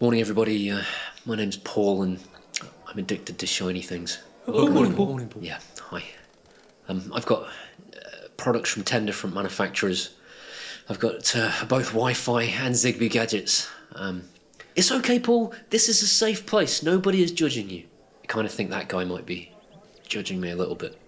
Morning, everybody. My name's Paul, and I'm addicted to shiny things. Oh, morning, Paul. Morning, Paul. Yeah, hi. I've got products from 10 different manufacturers. I've got both Wi-Fi and Zigbee gadgets. It's okay, Paul. This is a safe place. Nobody is judging you. I kind of think that guy might be judging me a little bit.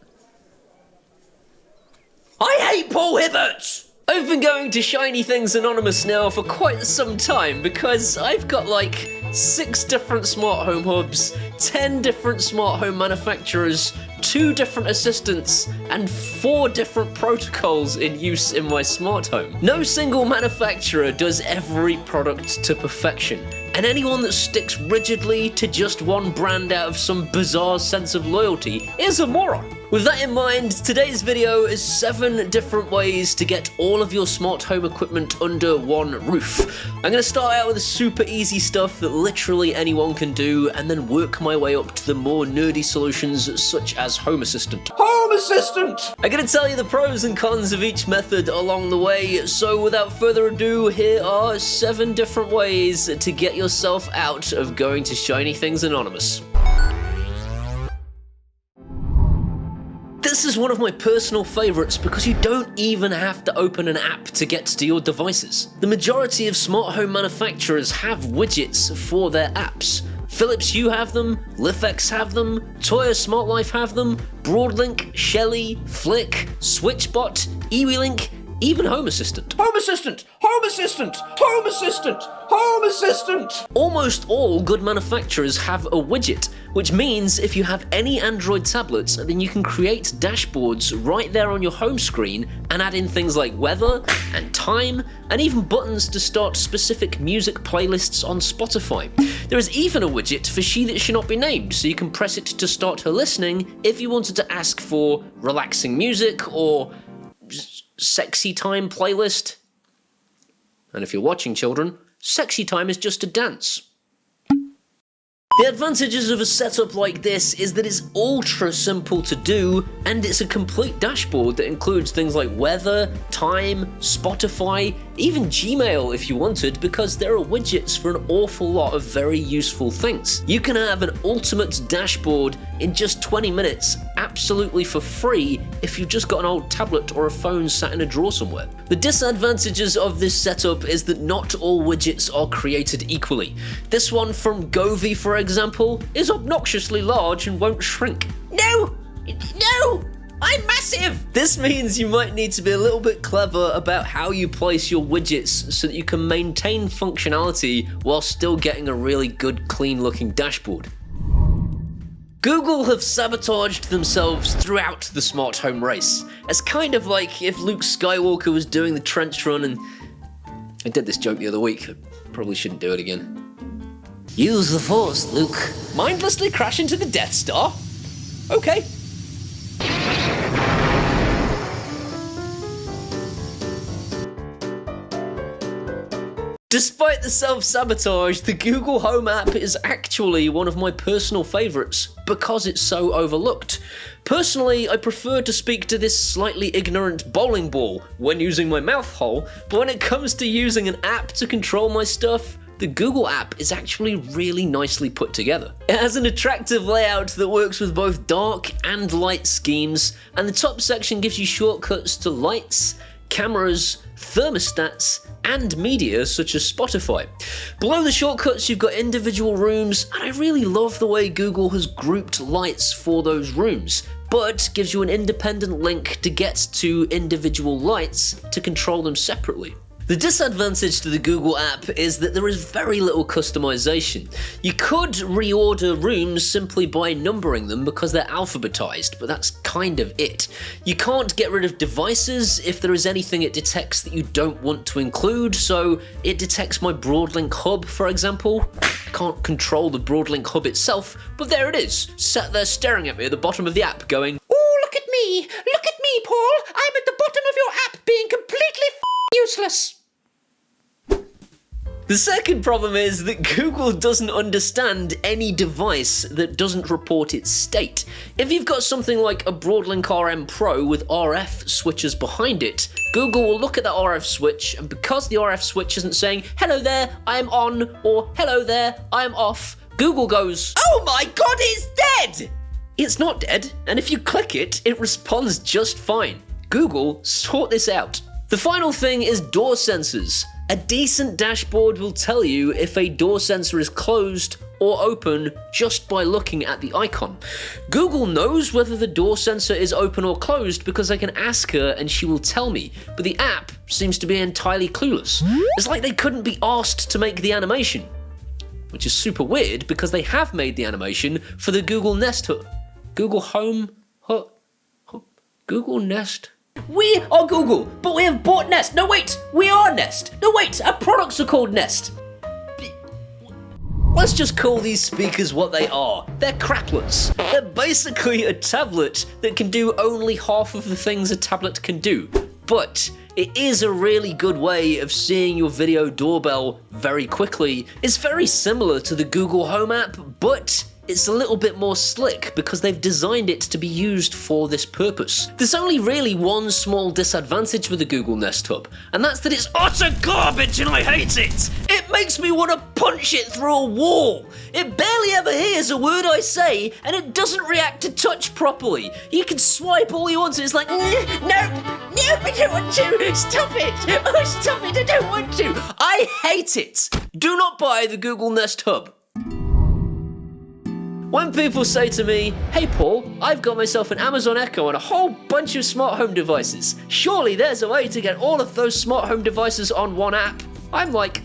I hate Paul Hibbert! I've been going to Shiny Things Anonymous now for quite some time because I've got like 6 different smart home hubs, 10 different smart home manufacturers, 2 different assistants, and 4 different protocols in use in my smart home. No single manufacturer does every product to perfection, and anyone that sticks rigidly to just one brand out of some bizarre sense of loyalty is a moron. With that in mind, today's video is 7 different ways to get all of your smart home equipment under one roof. I'm going to start out with the super easy stuff that literally anyone can do, and then work my way up to the more nerdy solutions such as Home Assistant. Home Assistant! I'm going to tell you the pros and cons of each method along the way, so without further ado, here are 7 different ways to get yourself out of going to Shiny Things Anonymous. This is one of my personal favourites because you don't even have to open an app to get to your devices. The majority of smart home manufacturers have widgets for their apps. Philips Hue have them, Lifx have them, Tuya Smart Life have them, Broadlink, Shelly, Flick, SwitchBot, Ewelink, even Home Assistant. Home Assistant! Home Assistant! Home Assistant! Home Assistant! Almost all good manufacturers have a widget, which means if you have any Android tablets, then you can create dashboards right there on your home screen and add in things like weather and time, and even buttons to start specific music playlists on Spotify. There is even a widget for She That Should Not Be Named, so you can press it to start her listening if you wanted to ask for relaxing music or sexy time playlist. And if you're watching, children, sexy time is just a dance. The advantages of a setup like this is that it's ultra simple to do, and it's a complete dashboard that includes things like weather, time, Spotify, even Gmail if you wanted, because there are widgets for an awful lot of very useful things. You can have an ultimate dashboard in just 20 minutes, absolutely for free, if you've just got an old tablet or a phone sat in a drawer somewhere. The disadvantages of this setup is that not all widgets are created equally. This one from Govee, for example, is obnoxiously large and won't shrink. No! I'm massive! This means you might need to be a little bit clever about how you place your widgets so that you can maintain functionality while still getting a really good, clean-looking dashboard. Google have sabotaged themselves throughout the smart home race. It's kind of like if Luke Skywalker was doing the trench run and... I did this joke the other week, I probably shouldn't do it again. Use the Force, Luke. Mindlessly crash into the Death Star? Okay. Despite the self-sabotage, the Google Home app is actually one of my personal favourites because it's so overlooked. Personally, I prefer to speak to this slightly ignorant bowling ball when using my mouth hole, but when it comes to using an app to control my stuff, the Google app is actually really nicely put together. It has an attractive layout that works with both dark and light schemes, and the top section gives you shortcuts to lights, cameras, thermostats, and media such as Spotify. Below the shortcuts you've got individual rooms, and I really love the way Google has grouped lights for those rooms, but gives you an independent link to get to individual lights to control them separately. The disadvantage to the Google app is that there is very little customization. You could reorder rooms simply by numbering them because they're alphabetized, but that's kind of it. You can't get rid of devices if there is anything it detects that you don't want to include, so it detects my Broadlink hub, for example. I can't control the Broadlink hub itself, but there it is, sat there staring at me at the bottom of the app going, "Ooh, look at me, Paul, I'm at the bottom of your app being completely useless." The second problem is that Google doesn't understand any device that doesn't report its state. If you've got something like a Broadlink RM Pro with RF switches behind it, Google will look at that RF switch, and because the RF switch isn't saying, hello there, I am on, or hello there, I am off, Google goes, oh my god, it's dead! It's not dead, and if you click it, it responds just fine. Google, sort this out. The final thing is door sensors. A decent dashboard will tell you if a door sensor is closed or open just by looking at the icon. Google knows whether the door sensor is open or closed because I can ask her and she will tell me, but the app seems to be entirely clueless. It's like they couldn't be asked to make the animation, which is super weird because they have made the animation for the Google Nest Hub. Google Home Hub? Google Nest? We are Google, but we have bought Nest. No wait, we are Nest. No wait, our products are called Nest. Let's just call these speakers what they are. They're craplets. They're basically a tablet that can do only half of the things a tablet can do. But it is a really good way of seeing your video doorbell very quickly. It's very similar to the Google Home app, but it's a little bit more slick because they've designed it to be used for this purpose. There's only really one small disadvantage with the Google Nest Hub, and that's that it's utter garbage and I hate it! It makes me want to punch it through a wall! It barely ever hears a word I say, and it doesn't react to touch properly. You can swipe all you want to, it's like, no, I don't want to! Stop it! Oh, stop it, I don't want to! I hate it! Do not buy the Google Nest Hub. When people say to me, hey Paul, I've got myself an Amazon Echo and a whole bunch of smart home devices. Surely there's a way to get all of those smart home devices on one app. I'm like,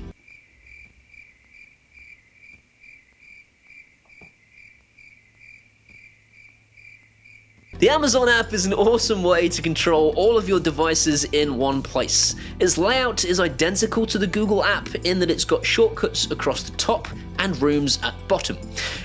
the Amazon app is an awesome way to control all of your devices in one place. Its layout is identical to the Google app in that it's got shortcuts across the top and rooms at the bottom.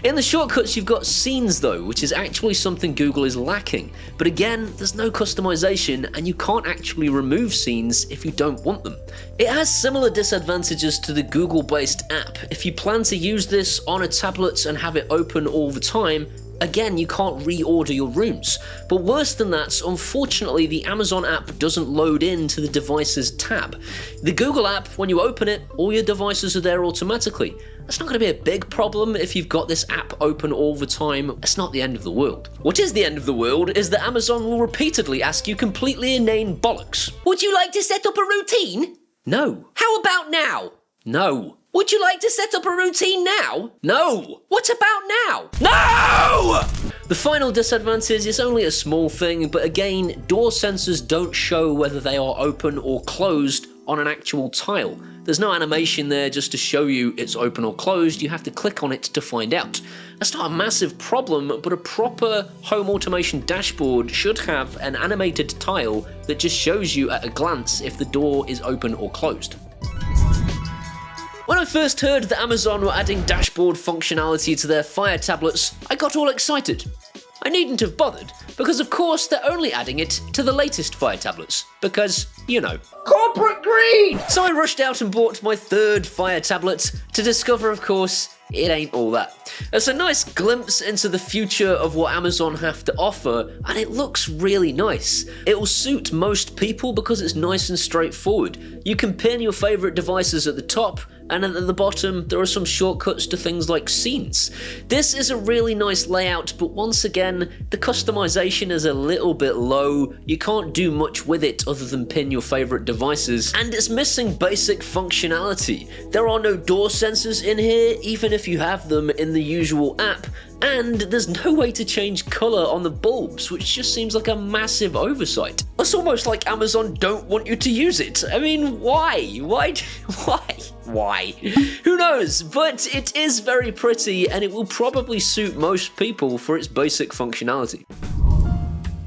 In the shortcuts you've got scenes though, which is actually something Google is lacking. But again, there's no customization and you can't actually remove scenes if you don't want them. It has similar disadvantages to the Google-based app. If you plan to use this on a tablet and have it open all the time, again, you can't reorder your rooms. But worse than that, unfortunately, the Amazon app doesn't load into the Devices tab. The Google app, when you open it, all your devices are there automatically. That's not going to be a big problem if you've got this app open all the time. It's not the end of the world. What is the end of the world is that Amazon will repeatedly ask you completely inane bollocks. Would you like to set up a routine? No. How about now? No. Would you like to set up a routine now? No! What about now? No! The final disadvantage is only a small thing, but again, door sensors don't show whether they are open or closed on an actual tile. There's no animation there just to show you it's open or closed, you have to click on it to find out. That's not a massive problem, but a proper home automation dashboard should have an animated tile that just shows you at a glance if the door is open or closed. When I first heard that Amazon were adding dashboard functionality to their Fire tablets, I got all excited. I needn't have bothered, because of course they're only adding it to the latest Fire tablets, because, you know, corporate greed! So I rushed out and bought my third Fire tablet to discover, of course, it ain't all that. It's a nice glimpse into the future of what Amazon have to offer, and it looks really nice. It will suit most people because it's nice and straightforward. You can pin your favorite devices at the top, and at the bottom there are some shortcuts to things like scenes. This is a really nice layout, but once again, the customization is a little bit low. You can't do much with it other than pin your favorite devices, and it's missing basic functionality. There are no door sensors in here, even if you have them in the usual app, and there's no way to change colour on the bulbs, which just seems like a massive oversight. It's almost like Amazon don't want you to use it. I mean, why? Why? Who knows? But it is very pretty, and it will probably suit most people for its basic functionality.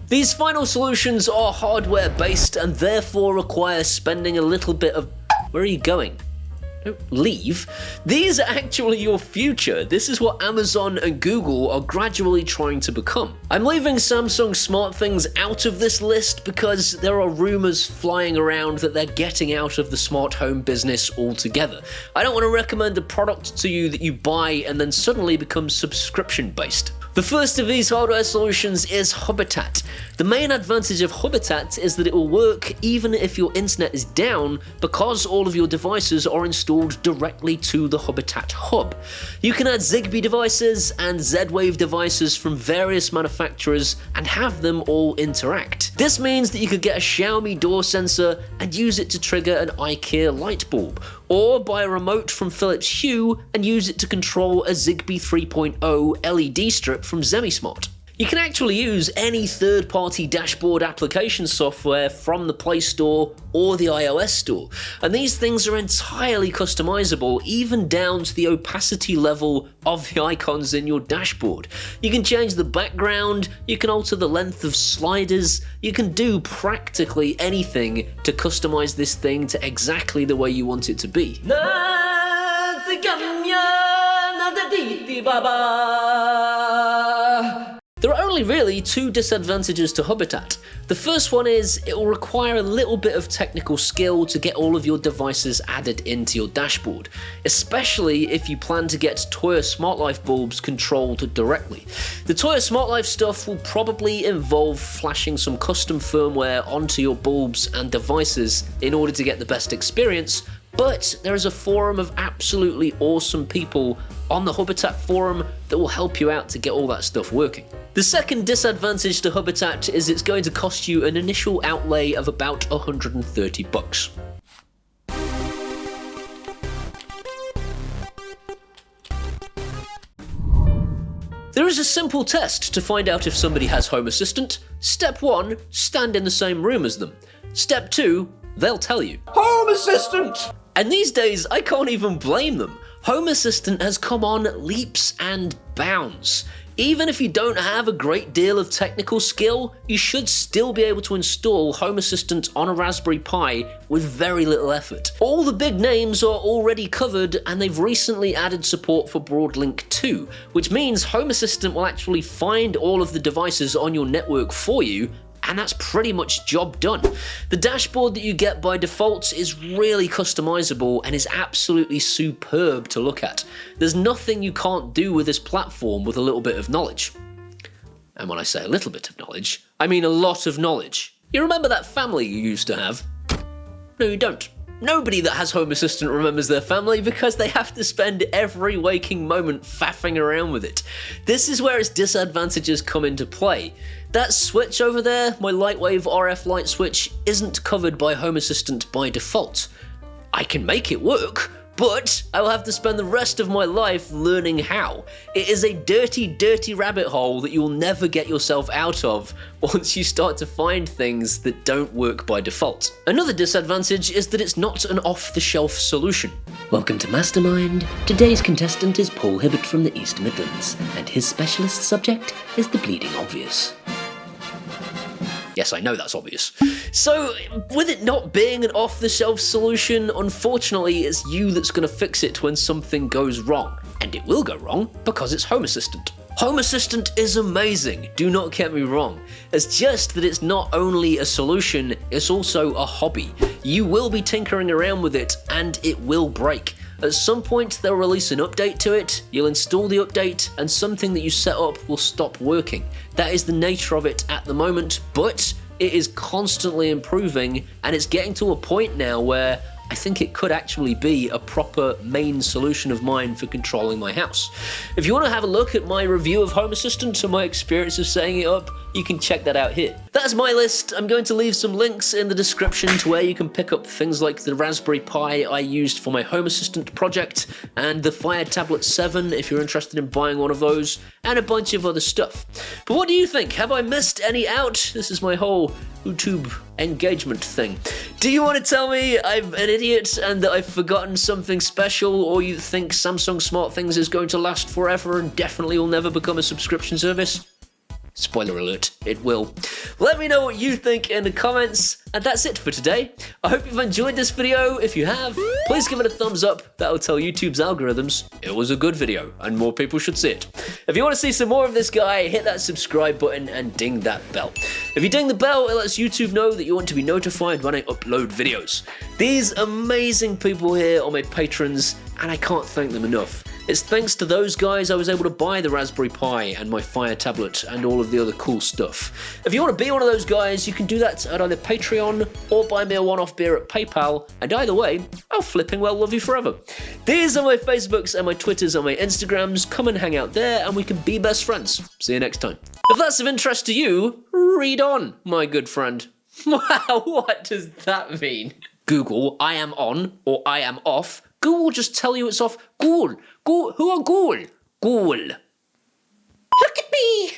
These final solutions are hardware based and therefore require spending a little bit of... Where are you going? don't leave. These are actually your future. This is what Amazon and Google are gradually trying to become. I'm leaving Samsung SmartThings out of this list because there are rumors flying around that they're getting out of the smart home business altogether. I don't want to recommend a product to you that you buy and then suddenly becomes subscription based. The first of these hardware solutions is Hubitat. The main advantage of Hubitat is that it will work even if your internet is down because all of your devices are installed directly to the Hubitat hub. You can add Zigbee devices and Z-Wave devices from various manufacturers and have them all interact. This means that you could get a Xiaomi door sensor and use it to trigger an Ikea light bulb, or buy a remote from Philips Hue and use it to control a Zigbee 3.0 LED strip from ZemiSmart. You can actually use any third-party dashboard application software from the Play Store or the iOS Store, and these things are entirely customizable, even down to the opacity level of the icons in your dashboard. You can change the background, you can alter the length of sliders, you can do practically anything to customize this thing to exactly the way you want it to be. There are only really two disadvantages to Hubitat. The first one is it will require a little bit of technical skill to get all of your devices added into your dashboard, especially if you plan to get Tuya Smart Life bulbs controlled directly. The Tuya Smart Life stuff will probably involve flashing some custom firmware onto your bulbs and devices in order to get the best experience, but there is a forum of absolutely awesome people on the Hubitat forum that will help you out to get all that stuff working. The second disadvantage to Hubitat is it's going to cost you an initial outlay of about $130. There is a simple test to find out if somebody has Home Assistant. Step 1, stand in the same room as them. Step 2, they'll tell you. Home Assistant! And these days, I can't even blame them. Home Assistant has come on leaps and bounds. Even if you don't have a great deal of technical skill, you should still be able to install Home Assistant on a Raspberry Pi with very little effort. All the big names are already covered, and they've recently added support for Broadlink 2, which means Home Assistant will actually find all of the devices on your network for you, and that's pretty much job done. The dashboard that you get by default is really customizable and is absolutely superb to look at. There's nothing you can't do with this platform with a little bit of knowledge. And when I say a little bit of knowledge, I mean a lot of knowledge. You remember that family you used to have? No, you don't. Nobody that has Home Assistant remembers their family because they have to spend every waking moment faffing around with it. This is where its disadvantages come into play. That switch over there, my Lightwave RF light switch, isn't covered by Home Assistant by default. I can make it work, but I will have to spend the rest of my life learning how. It is a dirty, dirty rabbit hole that you will never get yourself out of once you start to find things that don't work by default. Another disadvantage is that it's not an off-the-shelf solution. Welcome to Mastermind. Today's contestant is Paul Hibbert from the East Midlands, and his specialist subject is the bleeding obvious. Yes, I know that's obvious. So, with it not being an off-the-shelf solution, unfortunately it's you that's going to fix it when something goes wrong. And it will go wrong because it's Home Assistant. Home Assistant is amazing, do not get me wrong. It's just that it's not only a solution, it's also a hobby. You will be tinkering around with it and it will break. At some point they'll release an update to it, you'll install the update, and something that you set up will stop working. That is the nature of it at the moment, but it is constantly improving, and it's getting to a point now where I think it could actually be a proper main solution of mine for controlling my house. If you want to have a look at my review of Home Assistant and my experience of setting it up, you can check that out here. That's my list. I'm going to leave some links in the description to where you can pick up things like the Raspberry Pi I used for my Home Assistant project, and the Fire Tablet 7 if you're interested in buying one of those, and a bunch of other stuff. But what do you think? Have I missed any out? This is my whole YouTube engagement thing. Do you want to tell me I'm an idiot and that I've forgotten something special, or you think Samsung SmartThings is going to last forever and definitely will never become a subscription service? Spoiler alert, it will. Let me know what you think in the comments, and that's it for today. I hope you've enjoyed this video. If you have, please give it a thumbs up. That'll tell YouTube's algorithms it was a good video and more people should see it. If you want to see some more of this guy, hit that subscribe button and ding that bell. If you ding the bell, it lets YouTube know that you want to be notified when I upload videos. These amazing people here are my patrons, and I can't thank them enough. It's thanks to those guys I was able to buy the Raspberry Pi and my Fire tablet and all of the other cool stuff. If you want to be one of those guys, you can do that at either Patreon or buy me a one-off beer at PayPal, and either way, I'll flipping well love you forever. These are my Facebooks and my Twitters and my Instagrams. Come and hang out there and we can be best friends. See you next time. If that's of interest to you, read on, my good friend. Wow, what does that mean? Google, I am on or I am off. Google will just tell you it's off. Google. Who are Google? Google. Look at me!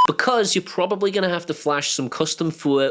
Because you're probably going to have to flash some custom firmware.